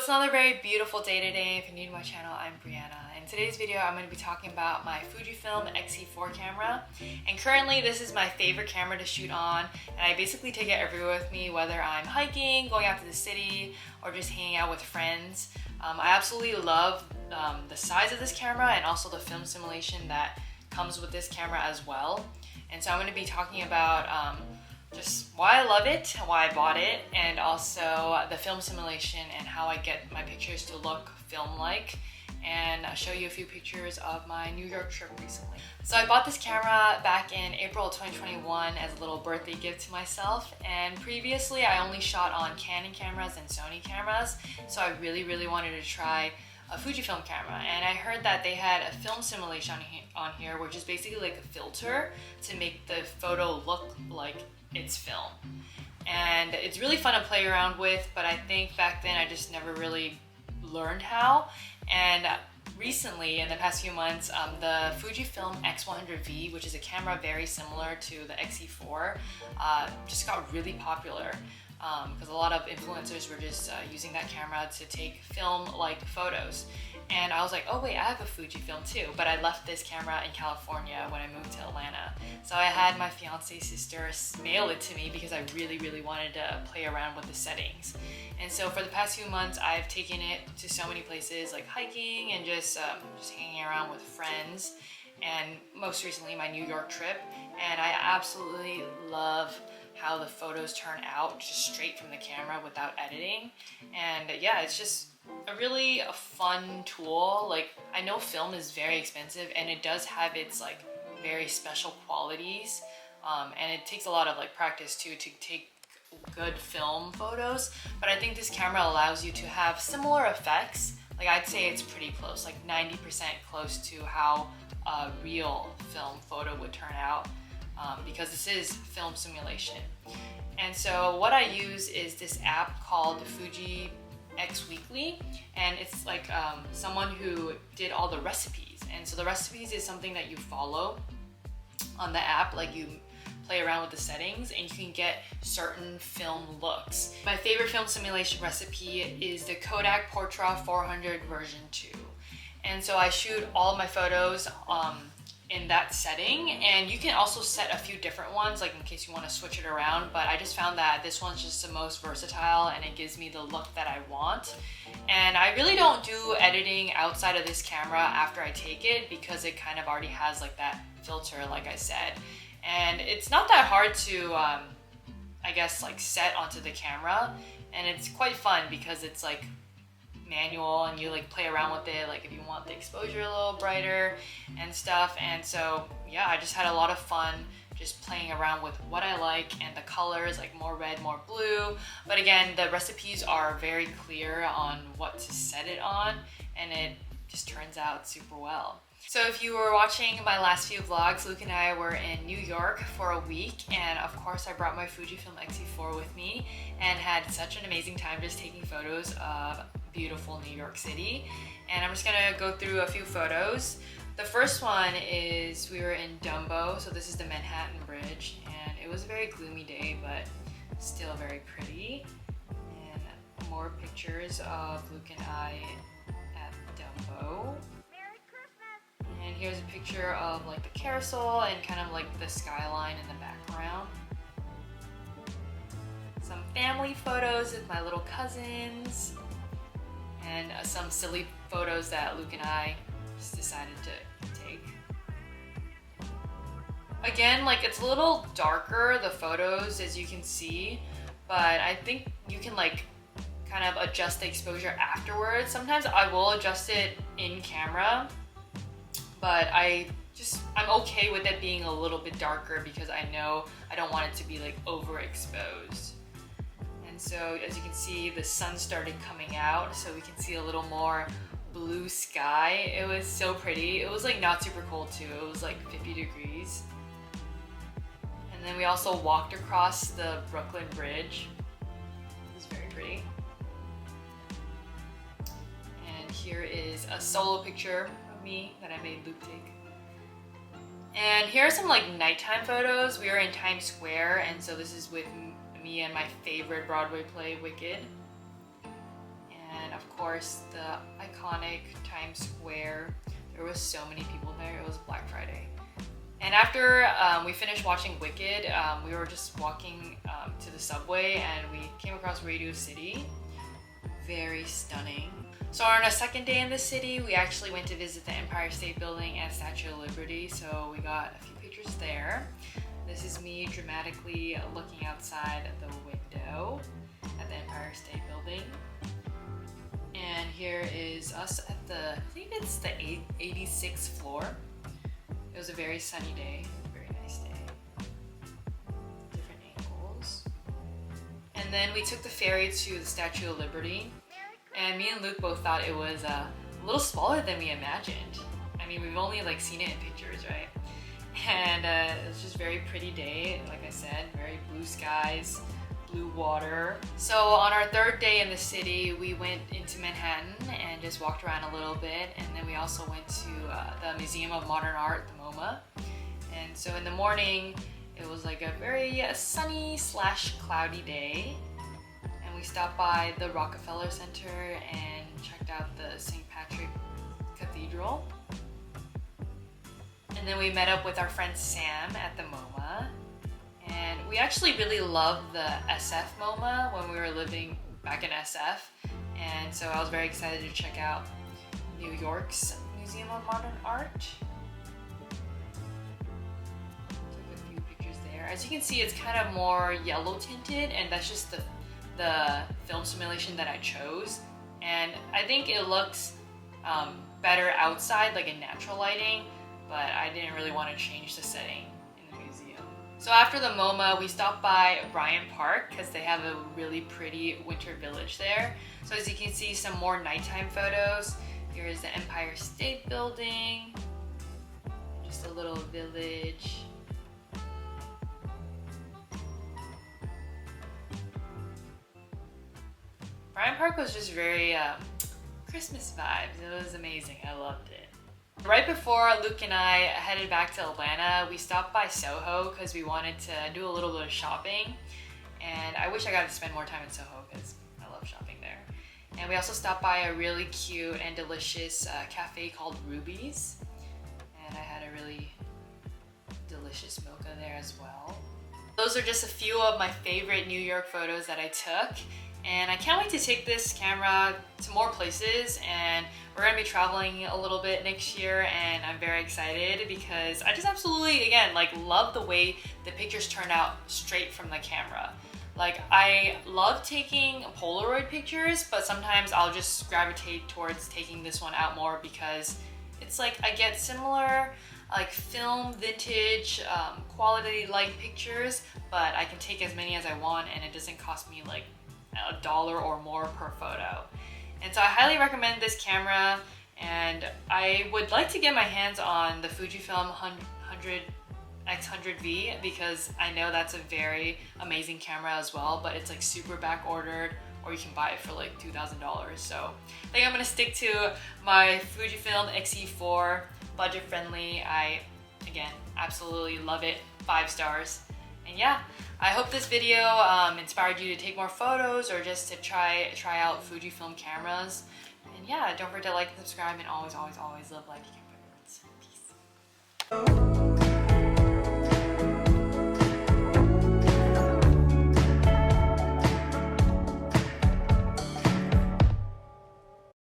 it's another very beautiful day today. If you're new to my channel, I'm Brianna. In today's video, I'm going to be talking about my Fujifilm X-E4 camera. And currently, this is my favorite camera to shoot on. And I basically take it everywhere with me, whether I'm hiking, going out to the city, or just hanging out with friends. I absolutely love the size of this camera and also the film simulation that comes with this camera as well. And so I'm going to be talking about just why I love it, why I bought it, and also the film simulation and how I get my pictures to look film-like, and I'll show you a few pictures of my New York trip recently. So I bought this camera back in April of 2021 as a little birthday gift to myself, and previously I only shot on Canon cameras and Sony cameras, so I really wanted to try a Fujifilm camera. And I heard that they had a film simulation on here, which is basically like a filter to make the photo look like it's film. And it's really fun to play around with, but I think back then I just never really learned how. And recently, in the past few months, the Fujifilm X100V, which is a camera very similar to the X-E4, just got really popular. Because a lot of influencers were just using that camera to take film-like photos. And I was like, oh wait, I have a Fujifilm too, but I left this camera in California when I moved to Atlanta. So I had my fiance's sister mail it to me because I really wanted to play around with the settings. And so for the past few months, I've taken it to so many places like hiking and just hanging around with friends. And most recently my New York trip. And I absolutely love how the photos turn out just straight from the camera without editing. And yeah, it's just a really fun tool. Like, I know film is very expensive and it does have its like very special qualities, and it takes a lot of like practice too to take good film photos, but I think this camera allows you to have similar effects. Like, I'd say it's pretty close, like 90% close to how a real film photo would turn out, because this is film simulation. And so what I use is this app called Fuji X Weekly, and it's like someone who did all the recipes. And so the recipes is something that you follow on the app, like you play around with the settings and you can get certain film looks. My favorite film simulation recipe is the Kodak Portra 400 version 2. And so I shoot all my photos in that setting, and you can also set a few different ones, like in case you want to switch it around, but I just found that this one's just the most versatile and it gives me the look that I want. And I really don't do editing outside of this camera after I take it, because it kind of already has like that filter, like I said. And it's not that hard to, I guess, like set onto the camera, and it's quite fun because it's like manual and you like play around with it, like if you want the exposure a little brighter and stuff. And so yeah, I just had a lot of fun just playing around with what I like and the colors, like more red, more blue. But again, the recipes are very clear on what to set it on, and it just turns out super well. So if you were watching my last few vlogs, Luke and I were in New York for a week, and of course I brought my Fujifilm X-E4 with me and had such an amazing time just taking photos of beautiful New York City. And I'm just gonna go through a few photos. The first one is we were in Dumbo, so this is the Manhattan Bridge, and it was a very gloomy day, but still very pretty. And more pictures of Luke and I at Dumbo. And here's a picture of like the carousel and kind of like the skyline in the background. Some family photos with my little cousins, and some silly photos that Luke and I just decided to take. Again, like it's a little darker, the photos, as you can see, but I think you can like kind of adjust the exposure afterwards. Sometimes I will adjust it in camera, but I'm okay with it being a little bit darker because I know I don't want it to be like overexposed. And so as you can see, the sun started coming out, so we can see a little more blue sky. It was so pretty. It was like not super cold too. It was like 50 degrees. And then we also walked across the Brooklyn Bridge. It was very pretty. And here is a solo picture me that I made Luke take. And here are some like nighttime photos. We are in Times Square, and so this is with me and my favorite Broadway play, Wicked. And of course, the iconic Times Square. There was so many people there. It was Black Friday. And after we finished watching Wicked, we were just walking to the subway and we came across Radio City. Very stunning. So on our second day in the city, we actually went to visit the Empire State Building and Statue of Liberty. So we got a few pictures there. This is me dramatically looking outside the window at the Empire State Building. And here is us at the, I think it's the 86th floor. It was a very sunny day, very nice day. Different angles. And then we took the ferry to the Statue of Liberty. And me and Luke both thought it was a little smaller than we imagined. I mean, we've only like seen it in pictures, right? And it was just a very pretty day, like I said, very blue skies, blue water. So on our third day in the city, we went into Manhattan and just walked around a little bit. And then we also went to the Museum of Modern Art, the MoMA. And so in the morning, it was like a very sunny / cloudy day. And we stopped by the Rockefeller Center and checked out the St. Patrick Cathedral. And then we met up with our friend Sam at the MoMA. And we actually really loved the SF MoMA when we were living back in SF. And so I was very excited to check out New York's Museum of Modern Art. Took a few pictures there. As you can see, it's kind of more yellow tinted, and that's just the film simulation that I chose. And I think it looks better outside, like in natural lighting, but I didn't really want to change the setting in the museum. So after the MoMA, we stopped by Bryant Park because they have a really pretty winter village there. So as you can see, some more nighttime photos. Here's the Empire State Building, just a little village. Bryant Park was just very Christmas vibes. It was amazing. I loved it. Right before Luke and I headed back to Atlanta, we stopped by Soho because we wanted to do a little bit of shopping. And I wish I got to spend more time in Soho because I love shopping there. And we also stopped by a really cute and delicious cafe called Ruby's. And I had a really delicious mocha there as well. Those are just a few of my favorite New York photos that I took. And I can't wait to take this camera to more places, and we're gonna be traveling a little bit next year, and I'm very excited because I just absolutely, again, like love the way the pictures turn out straight from the camera. Like I love taking Polaroid pictures, but sometimes I'll just gravitate towards taking this one out more because it's like I get similar like film vintage quality like pictures, but I can take as many as I want and it doesn't cost me like $1 or more per photo. And so I highly recommend this camera, and I would like to get my hands on the Fujifilm 100X100V because I know that's a very amazing camera as well, but it's like super back ordered, or you can buy it for like $2,000. So I think I'm gonna stick to my Fujifilm X-E4, budget friendly. I, again, absolutely love it, 5 stars. And yeah, I hope this video inspired you to take more photos or just to try out Fujifilm cameras. And yeah, don't forget to like and subscribe, and always, always, always love liking your favorites. Peace.